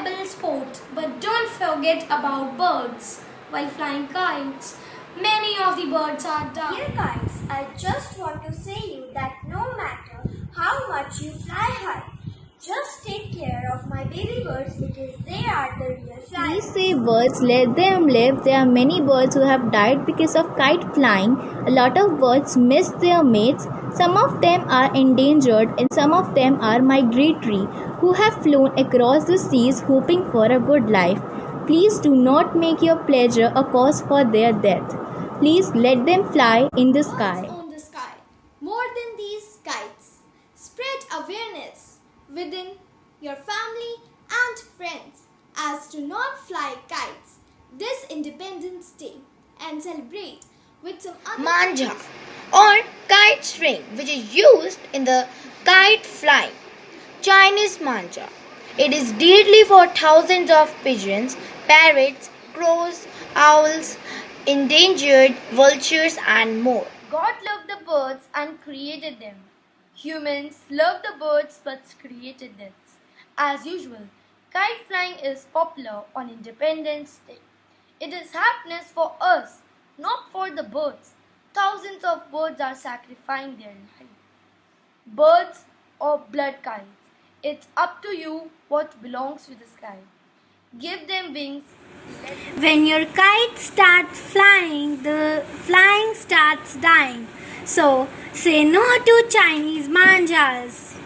enjoyable sport, but don't forget about birds while flying kites. Many of the birds are dying. Dear kites, I just want to say you that no matter how much you fly high, just take care of my baby birds because they are the real flyers. Please save birds, let them live. There are many birds who have died because of kite flying. A lot of birds miss their mates. Some of them are endangered and some of them are migratory who have flown across the seas hoping for a good life. Please do not make your pleasure a cause for their death. Please let them fly in the sky. Birds on the sky. More than these kites. Spread awareness within your family and friends as to not fly kites this Independence Day and celebrate with some other Manja or kite string, which is used in the kite flying. Chinese manja. It is deadly for thousands of pigeons, parrots, crows, owls, endangered vultures, and more. God loved the birds and created them. Humans love the birds but created them. As usual, kite flying is popular on Independence Day. It is happiness for us, not for the birds. Thousands of birds are sacrificing their life. Birds or blood kites. It's up to you what belongs to the sky. Give them wings. When your kite starts flying, the flying starts dying. So say no to Chinese manjas.